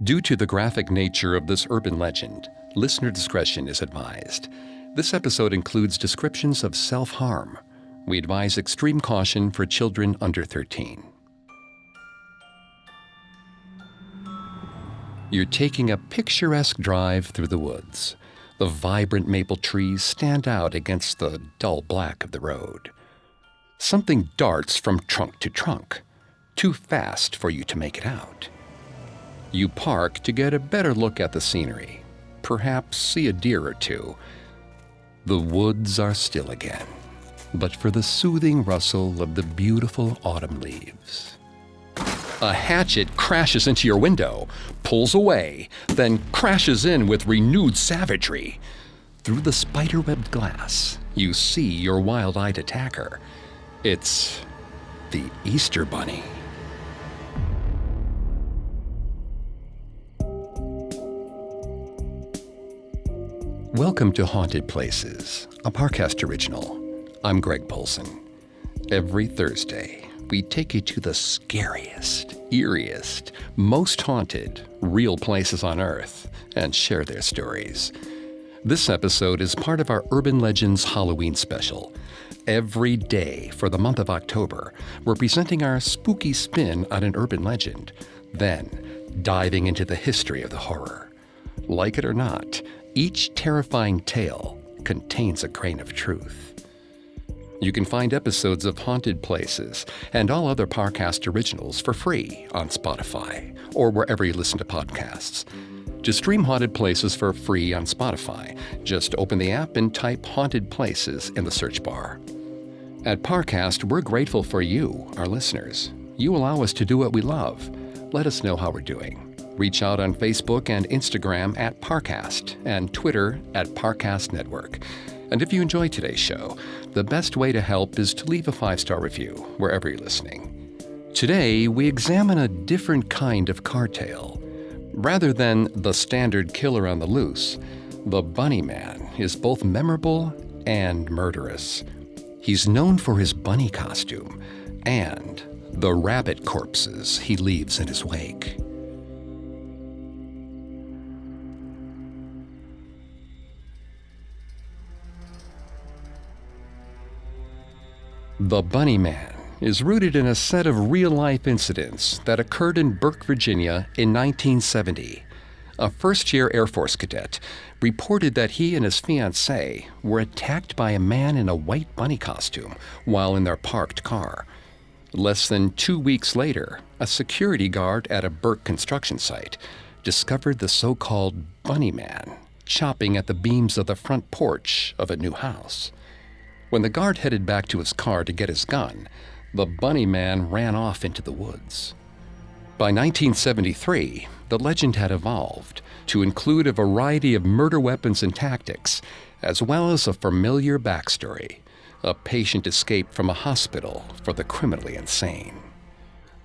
Due to the graphic nature of this urban legend, listener discretion is advised. This episode includes descriptions of self-harm. We advise extreme caution for children under 13. You're taking a picturesque drive through the woods. The vibrant maple trees stand out against the dull black of the road. Something darts from trunk to trunk, too fast for you to make it out. You park to get a better look at the scenery, perhaps see a deer or two. The woods are still again, but for the soothing rustle of the beautiful autumn leaves. A hatchet crashes into your window, pulls away, then crashes in with renewed savagery. Through the spider-webbed glass, you see your wild-eyed attacker. It's the Easter Bunny. Welcome to Haunted Places, a Parcast original. I'm Greg Polson. Every Thursday, we take you to the scariest, eeriest, most haunted, real places on Earth and share their stories. This episode is part of our Urban Legends Halloween special. Every day for the month of October, we're presenting our spooky spin on an urban legend, then diving into the history of the horror. Like it or not, each terrifying tale contains a grain of truth. You can find episodes of Haunted Places and all other Parcast originals for free on Spotify or wherever you listen to podcasts. To stream Haunted Places for free on Spotify, just open the app and type Haunted Places in the search bar. At Parcast, we're grateful for you, our listeners. You allow us to do what we love. Let us know how we're doing. Reach out on Facebook and Instagram at Parcast and Twitter at Parcast Network. And if you enjoy today's show, the best way to help is to leave a 5-star review wherever you're listening. Today, we examine a different kind of car tale. Rather than the standard killer on the loose, the Bunnyman is both memorable and murderous. He's known for his bunny costume and the rabbit corpses he leaves in his wake. The Bunnyman is rooted in a set of real-life incidents that occurred in Burke, Virginia in 1970. A first-year Air Force cadet reported that he and his fiancée were attacked by a man in a white bunny costume while in their parked car. Less than 2 weeks later, a security guard at a Burke construction site discovered the so-called Bunnyman chopping at the beams of the front porch of a new house. When the guard headed back to his car to get his gun, the Bunnyman ran off into the woods. By 1973, the legend had evolved to include a variety of murder weapons and tactics, as well as a familiar backstory: a patient escaped from a hospital for the criminally insane.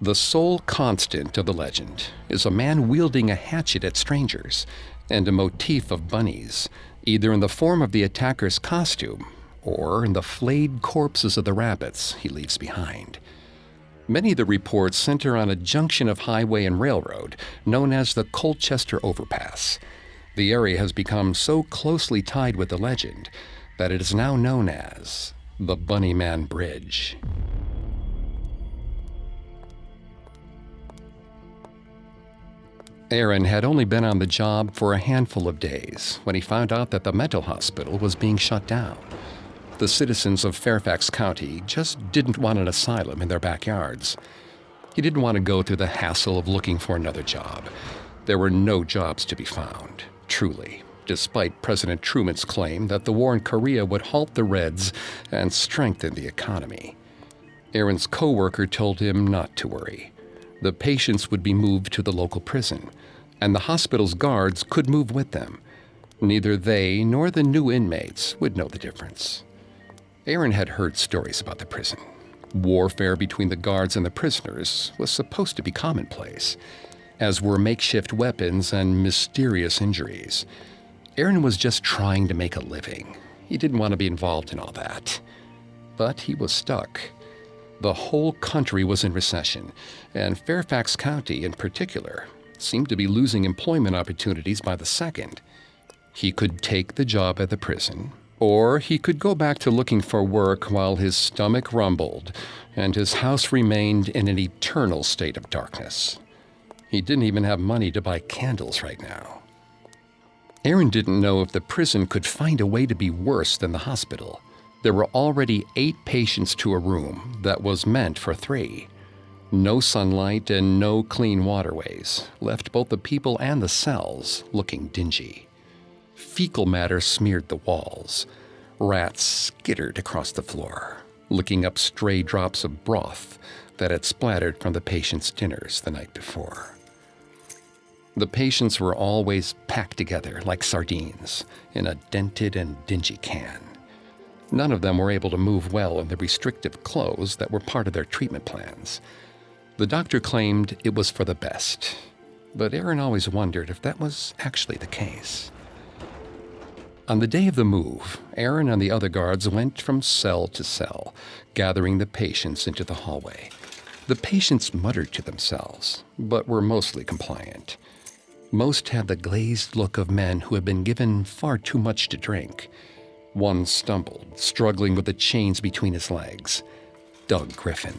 The sole constant of the legend is a man wielding a hatchet at strangers and a motif of bunnies, either in the form of the attacker's costume or in the flayed corpses of the rabbits he leaves behind. Many of the reports center on a junction of highway and railroad known as the Colchester Overpass. The area has become so closely tied with the legend that it is now known as the Bunnyman Bridge. Aaron had only been on the job for a handful of days when he found out that the mental hospital was being shut down. The citizens of Fairfax County just didn't want an asylum in their backyards. He didn't want to go through the hassle of looking for another job. There were no jobs to be found, truly, despite President Truman's claim that the war in Korea would halt the Reds and strengthen the economy. Aaron's co-worker told him not to worry. The patients would be moved to the local prison, and the hospital's guards could move with them. Neither they nor the new inmates would know the difference. Aaron had heard stories about the prison. Warfare between the guards and the prisoners was supposed to be commonplace, as were makeshift weapons and mysterious injuries. Aaron was just trying to make a living. He didn't want to be involved in all that. But he was stuck. The whole country was in recession, and Fairfax County in particular seemed to be losing employment opportunities by the second. He could take the job at the prison, or he could go back to looking for work while his stomach rumbled and his house remained in an eternal state of darkness. He didn't even have money to buy candles right now. Aaron didn't know if the prison could find a way to be worse than the hospital. There were already 8 patients to a room that was meant for 3. No sunlight and no clean waterways left both the people and the cells looking dingy. Fecal matter smeared the walls. Rats skittered across the floor, licking up stray drops of broth that had splattered from the patients' dinners the night before. The patients were always packed together like sardines in a dented and dingy can. None of them were able to move well in the restrictive clothes that were part of their treatment plans. The doctor claimed it was for the best, but Aaron always wondered if that was actually the case. On the day of the move, Aaron and the other guards went from cell to cell, gathering the patients into the hallway. The patients muttered to themselves, but were mostly compliant. Most had the glazed look of men who had been given far too much to drink. One stumbled, struggling with the chains between his legs. Doug Griffin.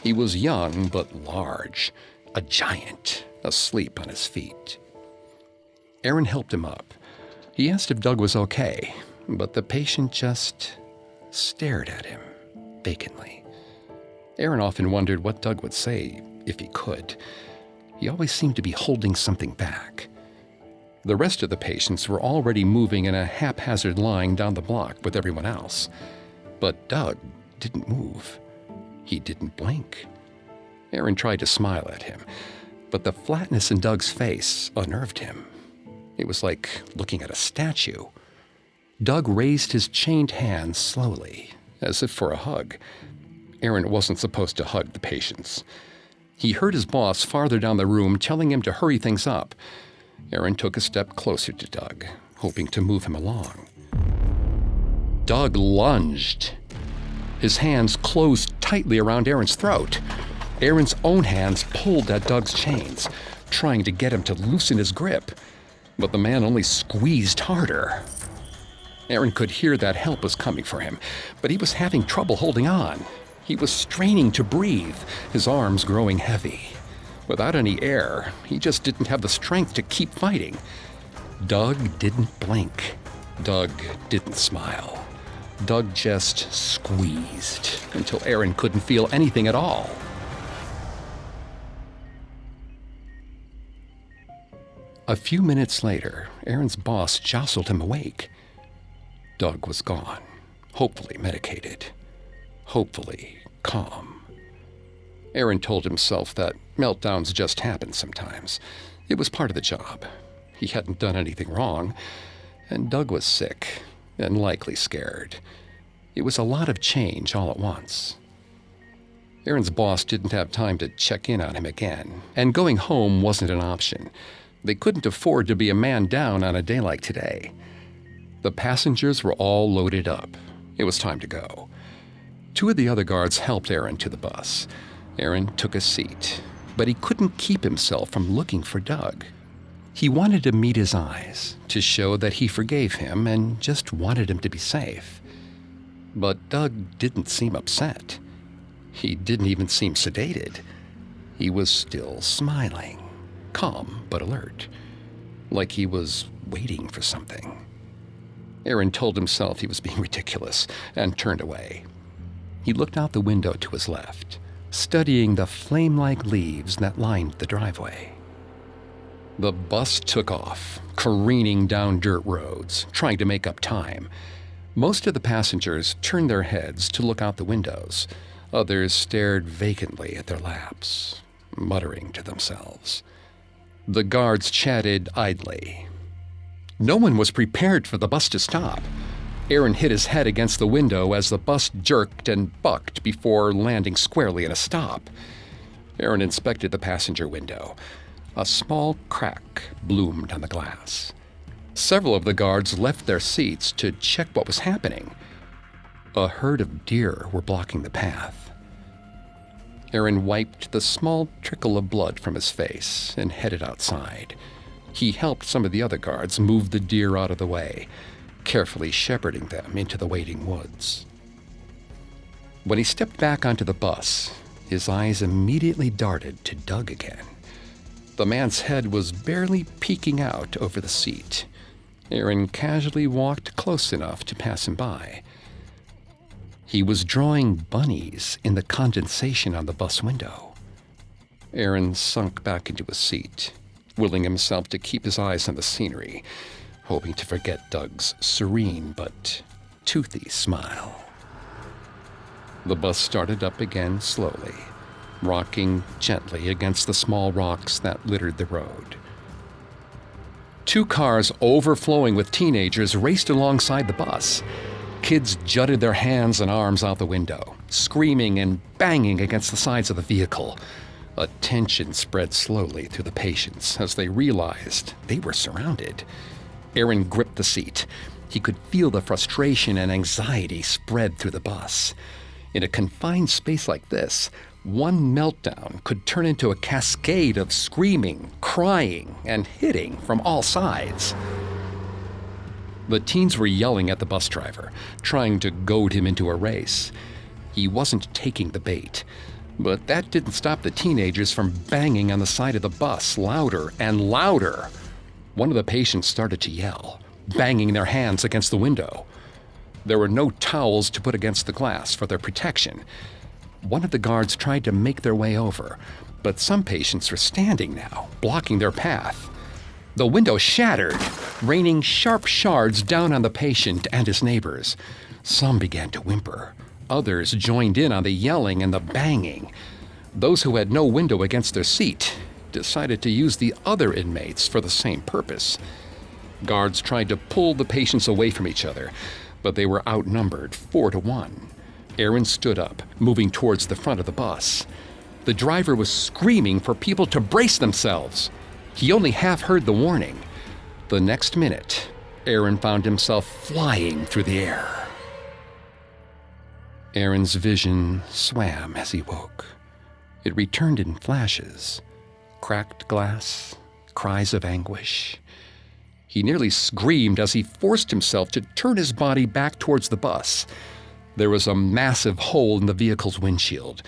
He was young but large, a giant, asleep on his feet. Aaron helped him up. He asked if Doug was okay, but the patient just stared at him vacantly. Aaron often wondered what Doug would say if he could. He always seemed to be holding something back. The rest of the patients were already moving in a haphazard line down the block with everyone else. But Doug didn't move. He didn't blink. Aaron tried to smile at him, but the flatness in Doug's face unnerved him. It was like looking at a statue. Doug raised his chained hands slowly, as if for a hug. Aaron wasn't supposed to hug the patients. He heard his boss farther down the room telling him to hurry things up. Aaron took a step closer to Doug, hoping to move him along. Doug lunged. His hands closed tightly around Aaron's throat. Aaron's own hands pulled at Doug's chains, trying to get him to loosen his grip. But the man only squeezed harder. Aaron could hear that help was coming for him, but he was having trouble holding on. He was straining to breathe, his arms growing heavy. Without any air, he just didn't have the strength to keep fighting. Doug didn't blink. Doug didn't smile. Doug just squeezed until Aaron couldn't feel anything at all. A few minutes later, Aaron's boss jostled him awake. Doug was gone, hopefully medicated, hopefully calm. Aaron told himself that meltdowns just happened sometimes. It was part of the job. He hadn't done anything wrong, and Doug was sick and likely scared. It was a lot of change all at once. Aaron's boss didn't have time to check in on him again, and going home wasn't an option. They couldn't afford to be a man down on a day like today. The passengers were all loaded up. It was time to go. 2 of the other guards helped Aaron to the bus. Aaron took a seat, but he couldn't keep himself from looking for Doug. He wanted to meet his eyes, to show that he forgave him and just wanted him to be safe. But Doug didn't seem upset. He didn't even seem sedated. He was still smiling, calm but alert, like he was waiting for something. Aaron told himself he was being ridiculous and turned away. He looked out the window to his left, studying the flame-like leaves that lined the driveway. The bus took off, careening down dirt roads, trying to make up time. Most of the passengers turned their heads to look out the windows. Others stared vacantly at their laps, muttering to themselves. The guards chatted idly. No one was prepared for the bus to stop. Aaron hit his head against the window as the bus jerked and bucked before landing squarely in a stop. Aaron inspected the passenger window. A small crack bloomed on the glass. Several of the guards left their seats to check what was happening. A herd of deer were blocking the path. Aaron wiped the small trickle of blood from his face and headed outside. He helped some of the other guards move the deer out of the way, carefully shepherding them into the waiting woods. When he stepped back onto the bus, his eyes immediately darted to Doug again. The man's head was barely peeking out over the seat. Aaron casually walked close enough to pass him by. He was drawing bunnies in the condensation on the bus window. Aaron sunk back into his seat, willing himself to keep his eyes on the scenery, hoping to forget Doug's serene but toothy smile. The bus started up again slowly, rocking gently against the small rocks that littered the road. 2 cars overflowing with teenagers raced alongside the bus. Kids jutted their hands and arms out the window, screaming and banging against the sides of the vehicle. A tension spread slowly through the patients as they realized they were surrounded. Aaron gripped the seat. He could feel the frustration and anxiety spread through the bus. In a confined space like this, one meltdown could turn into a cascade of screaming, crying, and hitting from all sides. The teens were yelling at the bus driver, trying to goad him into a race. He wasn't taking the bait, but that didn't stop the teenagers from banging on the side of the bus louder and louder. One of the patients started to yell, banging their hands against the window. There were no towels to put against the glass for their protection. One of the guards tried to make their way over, but some patients were standing now, blocking their path. The window shattered, raining sharp shards down on the patient and his neighbors. Some began to whimper. Others joined in on the yelling and the banging. Those who had no window against their seat decided to use the other inmates for the same purpose. Guards tried to pull the patients away from each other, but they were outnumbered 4-1. Aaron stood up, moving towards the front of the bus. The driver was screaming for people to brace themselves. He only half heard the warning. The next minute, Aaron found himself flying through the air. Aaron's vision swam as he woke. It returned in flashes. Cracked glass, cries of anguish. He nearly screamed as he forced himself to turn his body back towards the bus. There was a massive hole in the vehicle's windshield,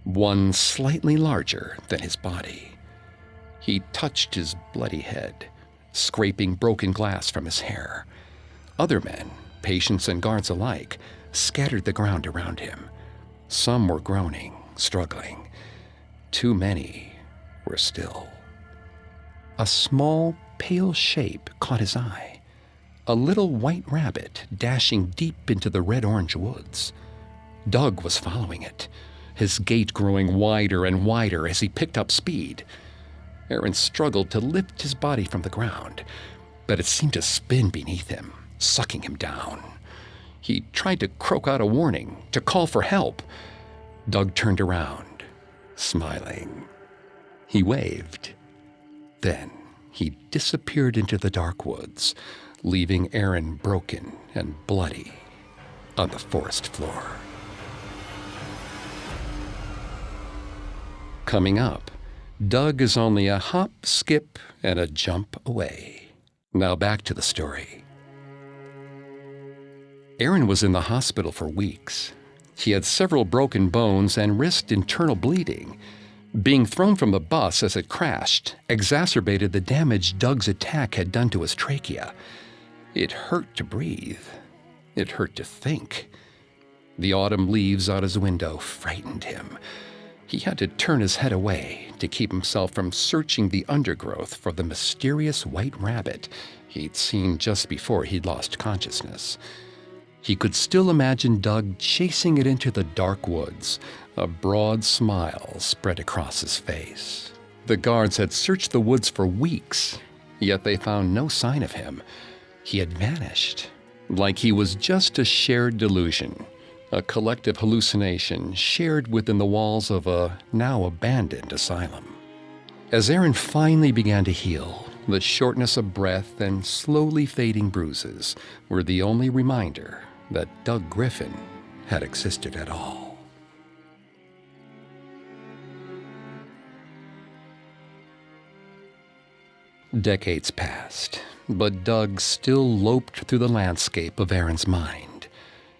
one slightly larger than his body. He touched his bloody head, scraping broken glass from his hair. Other men, patients and guards alike, scattered the ground around him. Some were groaning, struggling. Too many were still. A small, pale shape caught his eye. A little white rabbit dashing deep into the red-orange woods. Doug was following it, his gait growing wider and wider as he picked up speed. Aaron struggled to lift his body from the ground, but it seemed to spin beneath him, sucking him down. He tried to croak out a warning, to call for help. Doug turned around, smiling. He waved. Then he disappeared into the dark woods, leaving Aaron broken and bloody on the forest floor. Coming up, Doug is only a hop, skip, and a jump away. Now back to the story. Aaron was in the hospital for weeks. He had several broken bones and risked internal bleeding. Being thrown from the bus as it crashed exacerbated the damage Doug's attack had done to his trachea. It hurt to breathe. It hurt to think. The autumn leaves out his window frightened him. He had to turn his head away to keep himself from searching the undergrowth for the mysterious white rabbit he'd seen just before he'd lost consciousness. He could still imagine Doug chasing it into the dark woods, a broad smile spread across his face. The guards had searched the woods for weeks, yet they found no sign of him. He had vanished, like he was just a shared delusion, a collective hallucination shared within the walls of a now abandoned asylum. As Aaron finally began to heal, the shortness of breath and slowly fading bruises were the only reminder that Doug Griffin had existed at all. Decades passed, but Doug still loped through the landscape of Aaron's mind.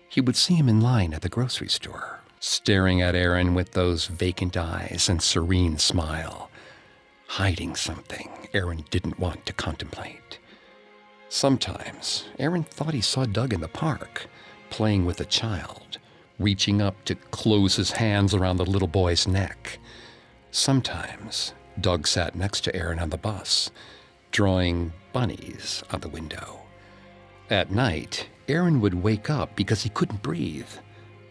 He would see him in line at the grocery store, staring at Aaron with those vacant eyes and serene smile, hiding something Aaron didn't want to contemplate. Sometimes, Aaron thought he saw Doug in the park, playing with a child, reaching up to close his hands around the little boy's neck. Sometimes, Doug sat next to Aaron on the bus, drawing bunnies on the window. At night, Aaron would wake up because he couldn't breathe,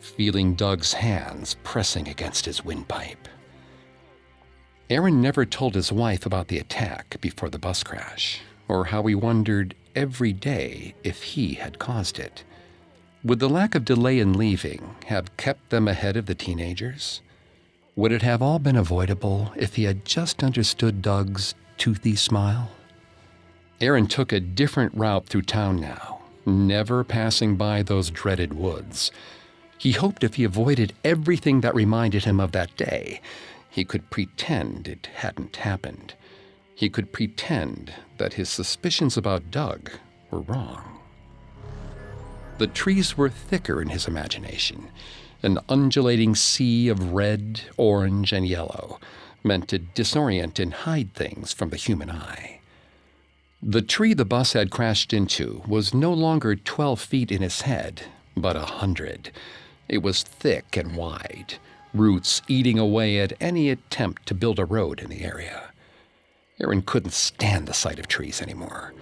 feeling Doug's hands pressing against his windpipe. Aaron never told his wife about the attack before the bus crash, or how he wondered every day if he had caused it. Would the lack of delay in leaving have kept them ahead of the teenagers? Would it have all been avoidable if he had just understood Doug's toothy smile? Aaron took a different route through town now, never passing by those dreaded woods. He hoped if he avoided everything that reminded him of that day, he could pretend it hadn't happened. He could pretend that his suspicions about Doug were wrong. The trees were thicker in his imagination, an undulating sea of red, orange, and yellow, meant to disorient and hide things from the human eye. The tree the bus had crashed into was no longer 12 feet in his head, but 100. It was thick and wide, roots eating away at any attempt to build a road in the area. Aaron couldn't stand the sight of trees anymore.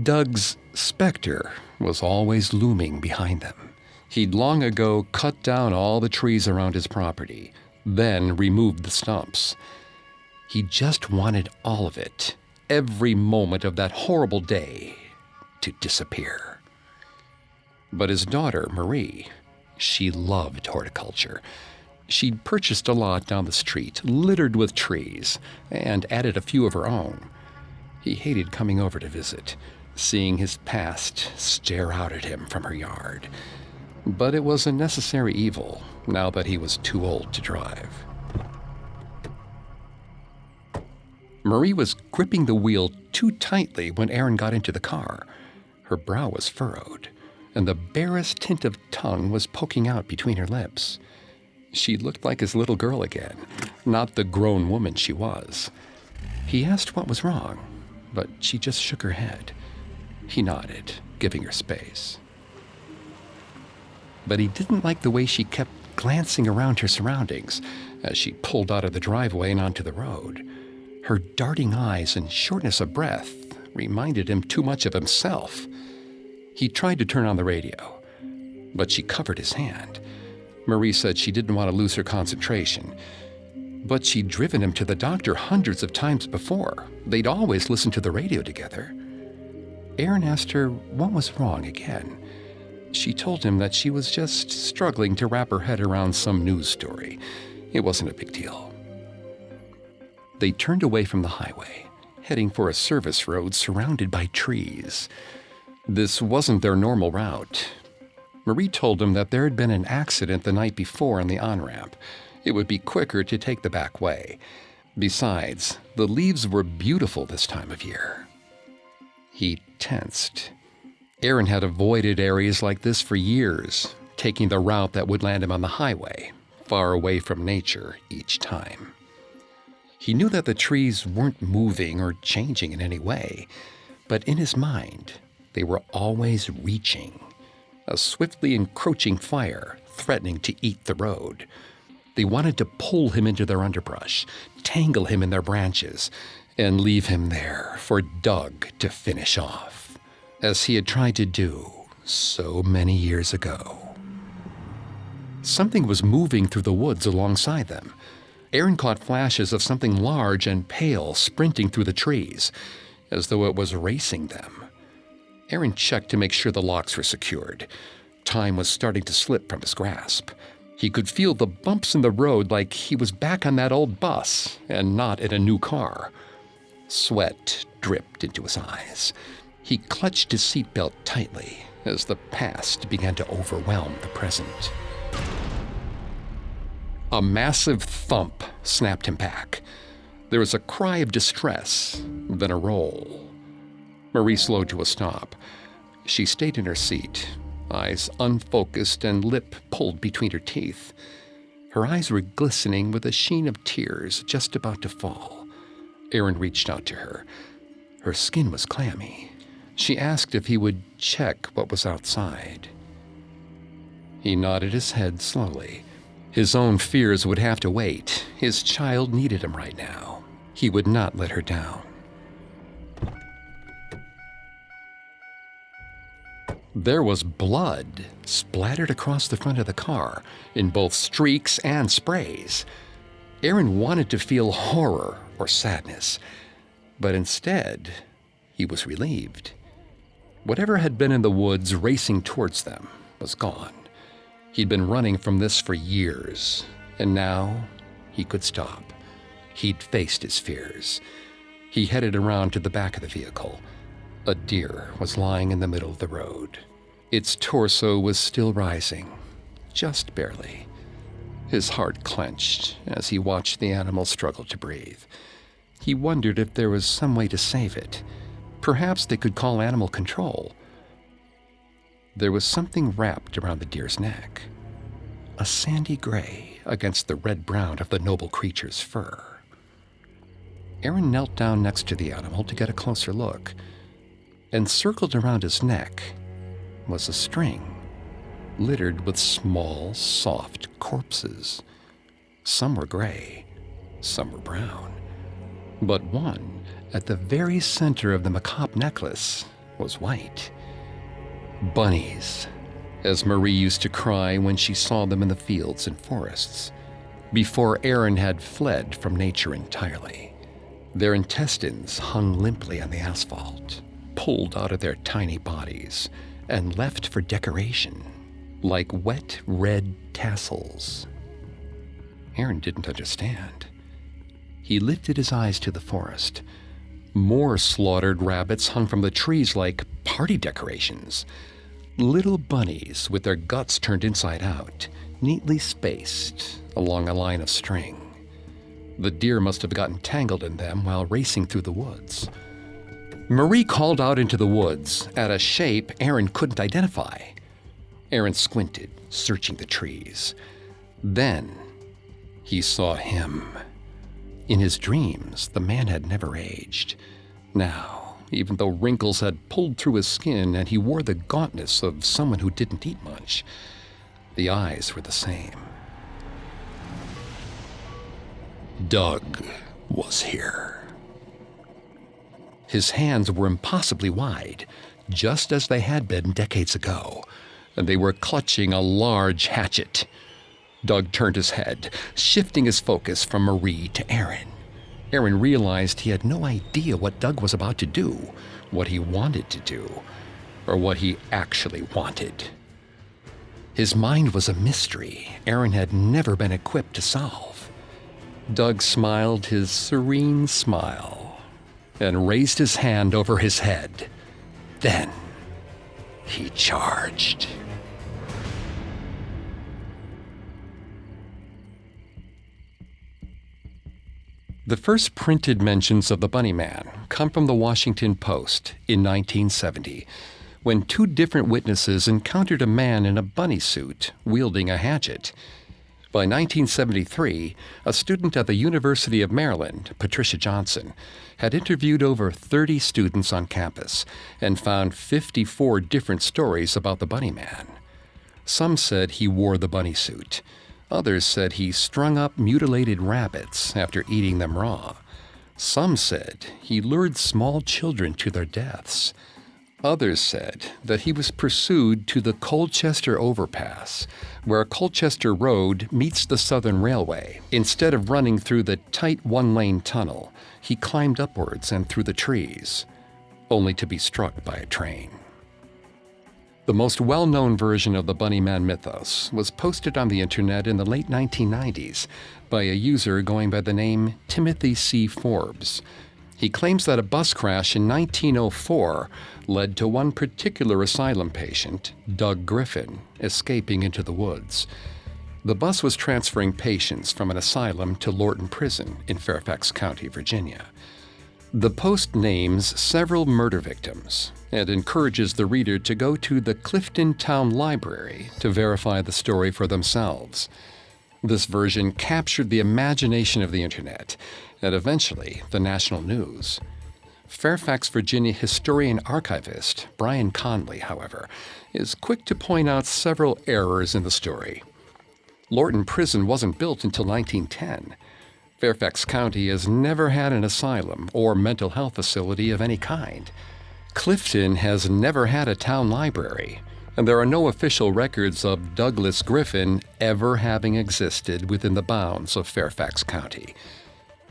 Doug's specter was always looming behind them. He'd long ago cut down all the trees around his property, then removed the stumps. He just wanted all of it, every moment of that horrible day, to disappear. But his daughter, Marie, she loved horticulture. She'd purchased a lot down the street, littered with trees, and added a few of her own. He hated coming over to visit, seeing his past stare out at him from her yard. But it was a necessary evil, now that he was too old to drive. Marie was gripping the wheel too tightly when Aaron got into the car. Her brow was furrowed, and the barest hint of tongue was poking out between her lips. She looked like his little girl again, not the grown woman she was. He asked what was wrong, but she just shook her head. He nodded, giving her space. But he didn't like the way she kept glancing around her surroundings as she pulled out of the driveway and onto the road. Her darting eyes and shortness of breath reminded him too much of himself. He tried to turn on the radio, but she covered his hand. Marie said she didn't want to lose her concentration, but she'd driven him to the doctor hundreds of times before. They'd always listened to the radio together. Aaron asked her what was wrong again. She told him that she was just struggling to wrap her head around some news story. It wasn't a big deal. They turned away from the highway, heading for a service road surrounded by trees. This wasn't their normal route. Marie told him that there had been an accident the night before on the on-ramp. It would be quicker to take the back way. Besides, the leaves were beautiful this time of year. He tensed. Aaron had avoided areas like this for years, taking the route that would land him on the highway, far away from nature each time. He knew that the trees weren't moving or changing in any way, but in his mind, they were always reaching, a swiftly encroaching fire threatening to eat the road. They wanted to pull him into their underbrush, tangle him in their branches, and leave him there for Doug to finish off, as he had tried to do so many years ago. Something was moving through the woods alongside them. Aaron caught flashes of something large and pale sprinting through the trees, as though it was racing them. Aaron checked to make sure the locks were secured. Time was starting to slip from his grasp. He could feel the bumps in the road like he was back on that old bus and not in a new car. Sweat dripped into his eyes. He clutched his seatbelt tightly as the past began to overwhelm the present. A massive thump snapped him back. There was a cry of distress, then a roll. Marie slowed to a stop. She stayed in her seat, eyes unfocused and lip pulled between her teeth. Her eyes were glistening with a sheen of tears just about to fall. Aaron reached out to her. Her skin was clammy. She asked if he would check what was outside. He nodded his head slowly. His own fears would have to wait. His child needed him right now. He would not let her down. There was blood splattered across the front of the car, in both streaks and sprays. Aaron wanted to feel horror or sadness, but instead, he was relieved. Whatever had been in the woods racing towards them was gone. He'd been running from this for years, and now he could stop. He'd faced his fears. He headed around to the back of the vehicle. A deer was lying in the middle of the road. Its torso was still rising, just barely. His heart clenched as he watched the animal struggle to breathe. He wondered if there was some way to save it. Perhaps they could call animal control. There was something wrapped around the deer's neck, a sandy gray against the red-brown of the noble creature's fur. Aaron knelt down next to the animal to get a closer look. And circled around his neck was a string, littered with small, soft corpses. Some were gray, some were brown, but one, at the very center of the macabre necklace, was white. Bunnies, as Marie used to cry when she saw them in the fields and forests, before Aaron had fled from nature entirely. Their intestines hung limply on the asphalt, pulled out of their tiny bodies and left for decoration, like wet red tassels. Aaron didn't understand. He lifted his eyes to the forest. More slaughtered rabbits hung from the trees like party decorations. Little bunnies with their guts turned inside out, neatly spaced along a line of string. The deer must have gotten tangled in them while racing through the woods. Marie called out into the woods at a shape Aaron couldn't identify. Aaron squinted, searching the trees. Then he saw him. In his dreams, the man had never aged. Now, even though wrinkles had pulled through his skin and he wore the gauntness of someone who didn't eat much, the eyes were the same. Doug was here. His hands were impossibly wide, just as they had been decades ago, and they were clutching a large hatchet. Doug turned his head, shifting his focus from Marie to Aaron. Aaron realized he had no idea what Doug was about to do, what he wanted to do, or what he actually wanted. His mind was a mystery Aaron had never been equipped to solve. Doug smiled his serene smile and raised his hand over his head. Then he charged. The first printed mentions of the Bunnyman come from the Washington Post in 1970, when two different witnesses encountered a man in a bunny suit wielding a hatchet. By 1973, a student at the University of Maryland, Patricia Johnson, had interviewed over 30 students on campus and found 54 different stories about the Bunnyman. Some said he wore the bunny suit. Others said he strung up mutilated rabbits after eating them raw. Some said he lured small children to their deaths. Others said that he was pursued to the Colchester Overpass, where Colchester Road meets the Southern Railway. Instead of running through the tight one-lane tunnel, he climbed upwards and through the trees, only to be struck by a train. The most well-known version of the Bunnyman mythos was posted on the internet in the late 1990s by a user going by the name Timothy C. Forbes. He claims that a bus crash in 1904 led to one particular asylum patient, Doug Griffin, escaping into the woods. The bus was transferring patients from an asylum to Lorton Prison in Fairfax County, Virginia. The post names several murder victims and encourages the reader to go to the Clifton Town Library to verify the story for themselves. This version captured the imagination of the internet and eventually the national news. Fairfax, Virginia historian archivist Brian Conley, however, is quick to point out several errors in the story. Lorton Prison wasn't built until 1910. Fairfax County has never had an asylum or mental health facility of any kind. Clifton has never had a town library, and there are no official records of Douglas Griffin ever having existed within the bounds of Fairfax County.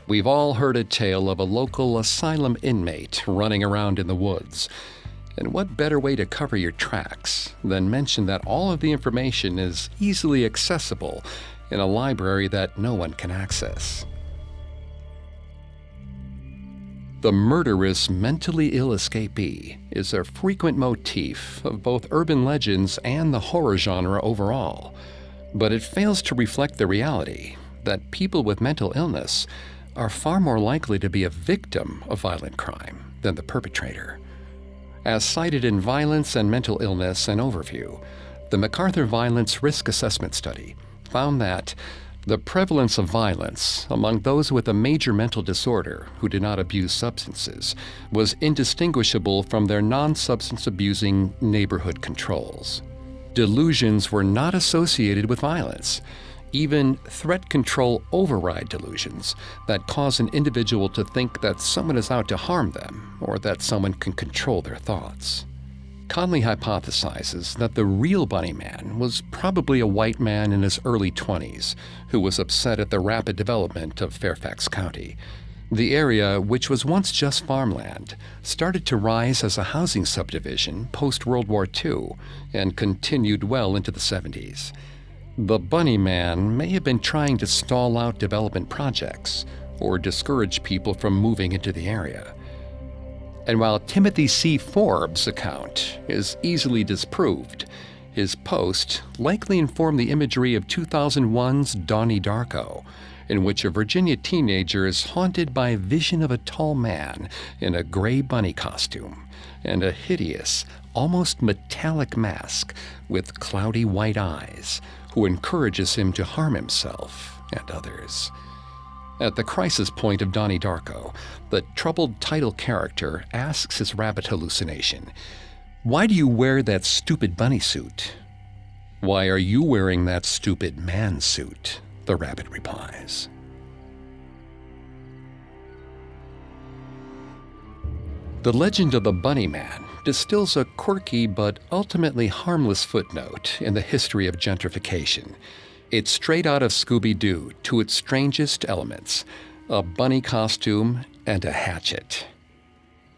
We've all heard a tale of a local asylum inmate running around in the woods. And what better way to cover your tracks than mention that all of the information is easily accessible in a library that no one can access? The murderous, mentally ill escapee is a frequent motif of both urban legends and the horror genre overall, but it fails to reflect the reality that people with mental illness are far more likely to be a victim of violent crime than the perpetrator. As cited in Violence and Mental Illness: An Overview, the MacArthur Violence Risk Assessment Study found that the prevalence of violence among those with a major mental disorder who did not abuse substances was indistinguishable from their non-substance abusing neighborhood controls. Delusions were not associated with violence, even threat control override delusions that cause an individual to think that someone is out to harm them or that someone can control their thoughts. Conley hypothesizes that the real Bunnyman was probably a white man in his early 20s who was upset at the rapid development of Fairfax County. The area, which was once just farmland, started to rise as a housing subdivision post-World War II and continued well into the 70s. The Bunnyman may have been trying to stall out development projects or discourage people from moving into the area. And while Timothy C. Forbes' account is easily disproved, his post likely informed the imagery of 2001's Donnie Darko, in which a Virginia teenager is haunted by a vision of a tall man in a gray bunny costume and a hideous, almost metallic mask with cloudy white eyes, who encourages him to harm himself and others. At the crisis point of Donnie Darko, the troubled title character asks his rabbit hallucination, "Why do you wear that stupid bunny suit?" "Why are you wearing that stupid man suit?" the rabbit replies. The legend of the Bunnyman distills a quirky but ultimately harmless footnote in the history of gentrification. It's straight out of Scooby-Doo to its strangest elements, a bunny costume and a hatchet.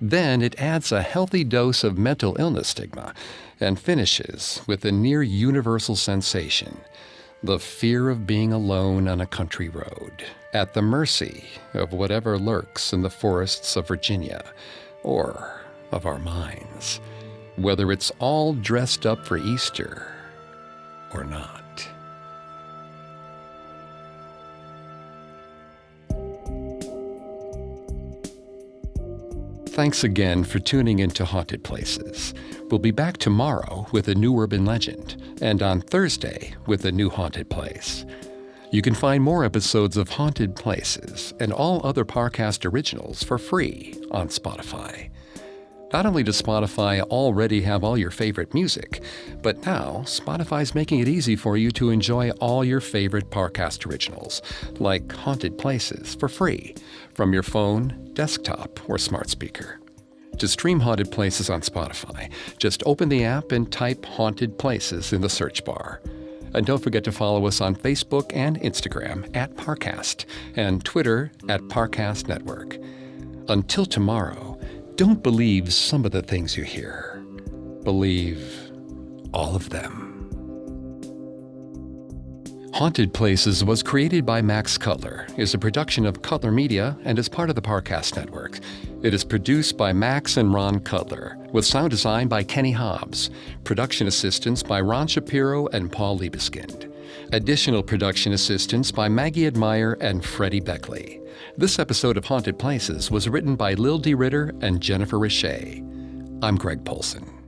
Then it adds a healthy dose of mental illness stigma and finishes with a near universal sensation, the fear of being alone on a country road, at the mercy of whatever lurks in the forests of Virginia or of our minds, whether it's all dressed up for Easter or not. Thanks again for tuning into Haunted Places. We'll be back tomorrow with a new urban legend, and on Thursday with a new haunted place. You can find more episodes of Haunted Places and all other Parcast originals for free on Spotify. Not only does Spotify already have all your favorite music, but now Spotify's making it easy for you to enjoy all your favorite Parcast originals, like Haunted Places, for free from your phone, desktop, or smart speaker. To stream Haunted Places on Spotify, just open the app and type Haunted Places in the search bar. And don't forget to follow us on Facebook and Instagram at Parcast and Twitter at Parcast Network. Until tomorrow, don't believe some of the things you hear. Believe all of them. Haunted Places was created by Max Cutler, is a production of Cutler Media, and is part of the Parcast Network. It is produced by Max and Ron Cutler, with sound design by Kenny Hobbs, production assistance by Ron Shapiro and Paul Liebeskind. Additional production assistance by Maggie Admire and Freddie Beckley. This episode of Haunted Places was written by Lil D. Ritter and Jennifer Richey. I'm Greg Polson.